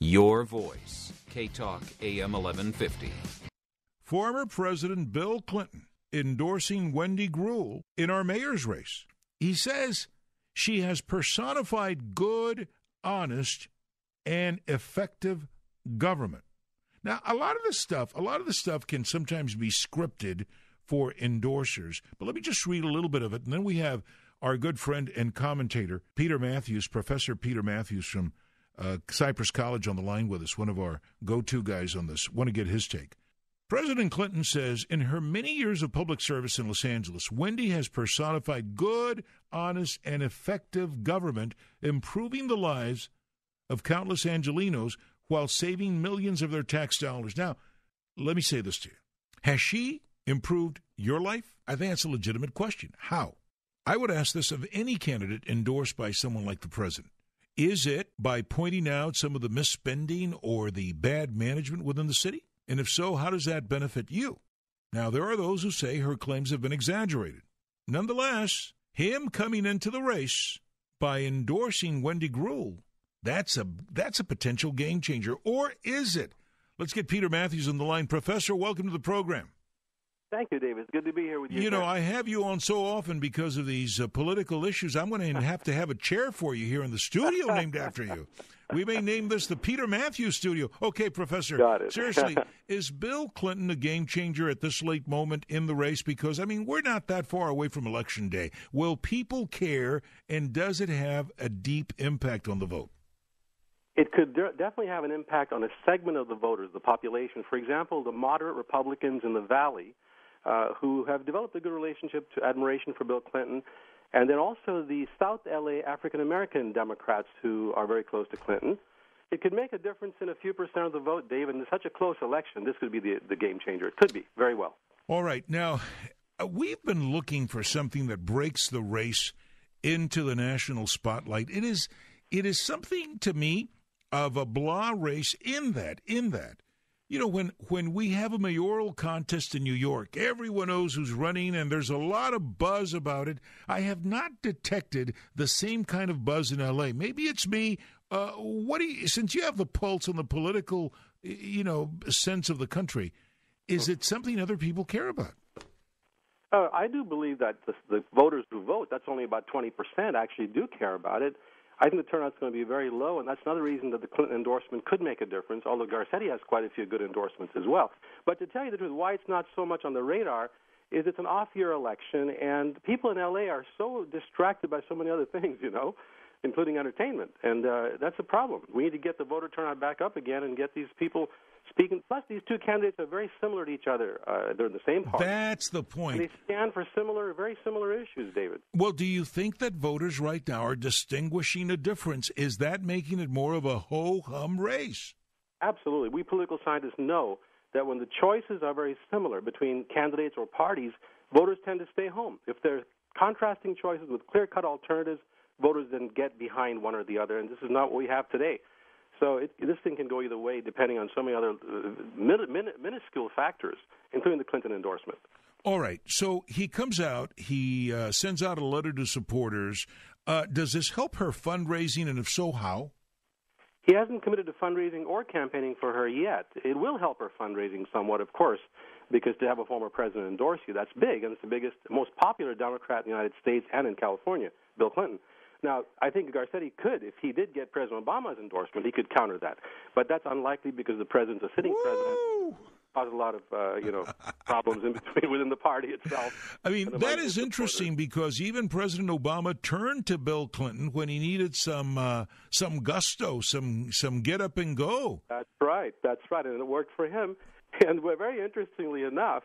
Your voice, KTLK AM 1150. Former President Bill Clinton endorsing Wendy Greuel in our mayor's race. He says she has personified good, honest, and effective government. Now, a lot of this stuff can sometimes be scripted for endorsers, but let me just read a little bit of it, and then we have our good friend and commentator, Peter Mathews, Professor Peter Mathews from Cypress College on the line with us, one of our go-to guys on this. Want to get his take. President Clinton says, in her many years of public service in Los Angeles, Wendy has personified good, honest, and effective government, improving the lives of countless Angelenos while saving millions of their tax dollars. Now, let me say this to you. Has she improved your life? I think that's a legitimate question. How? I would ask this of any candidate endorsed by someone like the president. Is it by pointing out some of the misspending or the bad management within the city? And if so, how does that benefit you? Now, there are those who say her claims have been exaggerated. Nonetheless, him coming into the race by endorsing Wendy Greuel, that's a potential game changer. Or is it? Let's get Peter Mathews on the line. Professor, welcome to the program. Thank you, David. It's good to be here with you. You know, I have you on so often because of these political issues. I'm going to have a chair for you here in the studio named after you. We may name this the Peter Mathews Studio. Okay, Professor. Got it. Seriously, is Bill Clinton a game changer at this late moment in the race? Because, I mean, we're not that far away from Election Day. Will people care, and does it have a deep impact on the vote? It could definitely have an impact on a segment of the voters, the population. For example, the moderate Republicans in the Valley, who have developed a good relationship to admiration for Bill Clinton, and then also the South LA African-American Democrats who are very close to Clinton. It could make a difference in a few percent of the vote, Dave, and in such a close election, this could be the game changer. It could be, very well. All right. Now, we've been looking for something that breaks the race into the national spotlight. It is something, to me, of a blah race in that. You know, when we have a mayoral contest in New York, everyone knows who's running, and there's a lot of buzz about it. I have not detected the same kind of buzz in L.A. Maybe it's me. Since you have the pulse on the political, sense of the country, is it something other people care about? I do believe that the voters who vote, that's only about 20%, actually do care about it. I think the turnout's going to be very low, and that's another reason that the Clinton endorsement could make a difference, although Garcetti has quite a few good endorsements as well. But to tell you the truth, why it's not so much on the radar is it's an off-year election, and people in L.A. are so distracted by so many other things, including entertainment, and that's a problem. We need to get the voter turnout back up again and get these people speaking. Plus, these two candidates are very similar to each other. They're in the same party. That's the point. And they stand for very similar issues, David. Well, do you think that voters right now are distinguishing a difference? Is that making it more of a ho-hum race? Absolutely. We political scientists know that when the choices are very similar between candidates or parties, voters tend to stay home. If there's contrasting choices with clear-cut alternatives, voters then get behind one or the other, and this is not what we have today. So this thing can go either way depending on so many other minuscule factors, including the Clinton endorsement. All right. So he comes out. He sends out a letter to supporters. Does this help her fundraising, and if so, how? He hasn't committed to fundraising or campaigning for her yet. It will help her fundraising somewhat, of course, because to have a former president endorse you, that's big, and it's the biggest, most popular Democrat in the United States and in California, Bill Clinton. Now, I think Garcetti could, if he did get President Obama's endorsement, he could counter that. But that's unlikely because the president's a sitting president. Caused a lot of, problems within the party itself. I mean, that is interesting because even President Obama turned to Bill Clinton when he needed some gusto, some get up and go. That's right, and it worked for him. And very interestingly enough,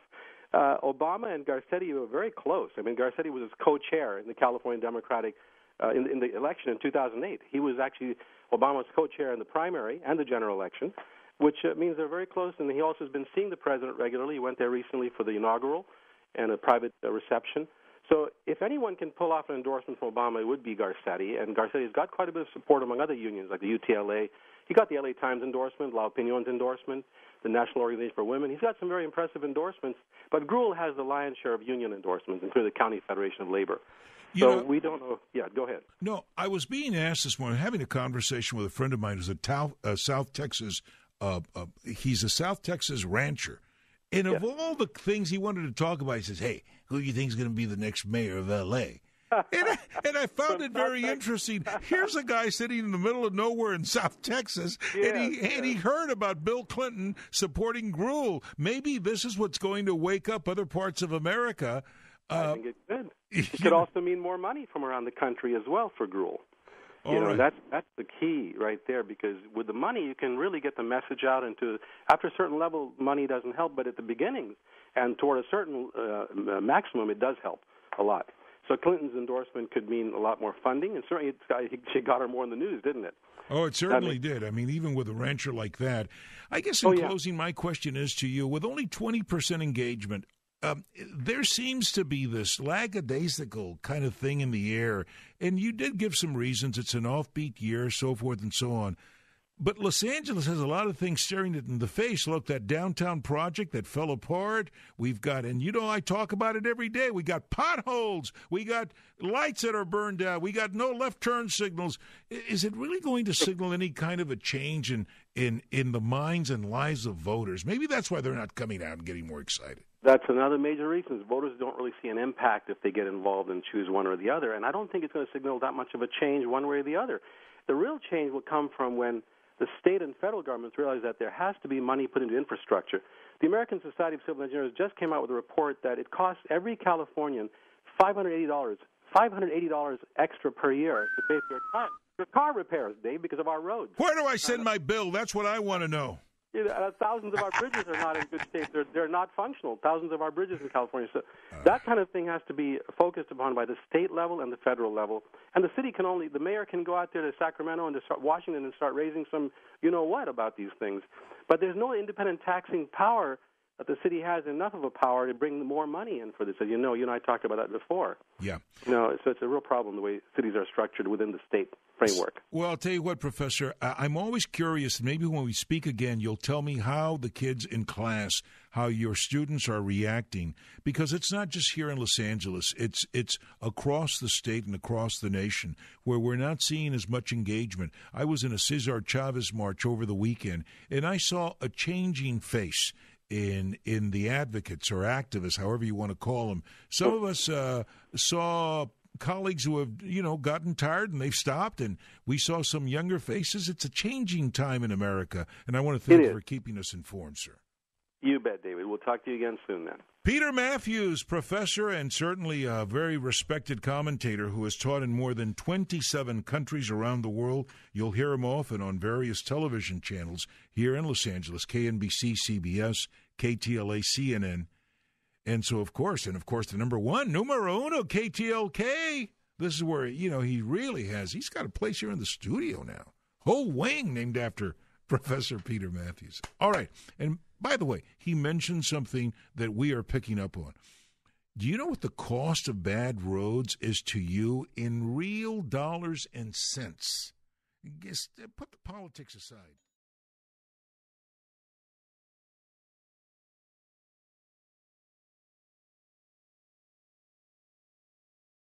Obama and Garcetti were very close. I mean, Garcetti was his co-chair in the California Democratic in the election in 2008. He was actually Obama's co-chair in the primary and the general election, which means they're very close. And he also has been seeing the president regularly. He went there recently for the inaugural and a private reception. So if anyone can pull off an endorsement from Obama, it would be Garcetti. And Garcetti's got quite a bit of support among other unions, like the UTLA. He got the LA Times endorsement, La Opinion's endorsement, the National Organization for Women. He's got some very impressive endorsements. But Greuel has the lion's share of union endorsements, including the County Federation of Labor. So we don't know. Yeah, go ahead. No, I was being asked this morning, having a conversation with a friend of mine who's a South Texas, he's a South Texas rancher. And of all the things he wanted to talk about, he says, hey, who do you think is going to be the next mayor of L.A.? And I found it very interesting. Here's a guy sitting in the middle of nowhere in South Texas, and he heard about Bill Clinton supporting Greuel. Maybe this is what's going to wake up other parts of America. I think it could. It could also mean more money from around the country as well for Greuel. You know, that's the key right there, because with the money you can really get the message out into. After a certain level, money doesn't help, but at the beginning and toward a certain maximum, it does help a lot. So Clinton's endorsement could mean a lot more funding, and certainly she got her more in the news, didn't it? Oh, it certainly did. I mean, even with a rancher like that. I guess in closing, my question is to you, with only 20% engagement, there seems to be this lackadaisical kind of thing in the air, and you did give some reasons. It's an offbeat year, so forth and so on. But Los Angeles has a lot of things staring it in the face. Look, that downtown project that fell apart. We've got, and you know, I talk about it every day. We got potholes. We got lights that are burned out. We got no left turn signals. Is it really going to signal any kind of a change in the minds and lives of voters? Maybe that's why they're not coming out and getting more excited. That's another major reason. Voters don't really see an impact if they get involved and choose one or the other. And I don't think it's going to signal that much of a change one way or the other. The real change will come from when the state and federal governments realize that there has to be money put into infrastructure. The American Society of Civil Engineers just came out with a report that it costs every Californian $580 extra per year to pay for your car repairs, Dave, because of our roads. Where do I send my bill? That's what I want to know. Thousands of our bridges are not in good shape. They're not functional. Thousands of our bridges in California. So that kind of thing has to be focused upon by the state level and the federal level. And the mayor can go out there to Sacramento and to Washington and start raising some you-know-what about these things. But there's no independent taxing power that the city has enough of a power to bring more money in for this. As you and I talked about that before. Yeah. So it's a real problem the way cities are structured within the state framework. Well, I'll tell you what, Professor, I'm always curious. Maybe when we speak again, you'll tell me how the kids in class, how your students are reacting, because it's not just here in Los Angeles. It's across the state and across the nation where we're not seeing as much engagement. I was in a Cesar Chavez march over the weekend, and I saw a changing face in the advocates or activists, however you want to call them. Some of us saw colleagues who have, gotten tired and they've stopped, and we saw some younger faces. It's a changing time in America, and I want to thank you for keeping us informed, sir. You bet, David. We'll talk to you again soon then. Peter Mathews, professor and certainly a very respected commentator who has taught in more than 27 countries around the world. You'll hear him often on various television channels here in Los Angeles, KNBC, CBS, KTLA, CNN. And so, of course, the numero uno, KTLK. This is where, he really he's got a place here in the studio now. Whole wing named after Professor Peter Mathews. All right. And by the way, he mentioned something that we are picking up on. Do you know what the cost of bad roads is to you in real dollars and cents? Put the politics aside.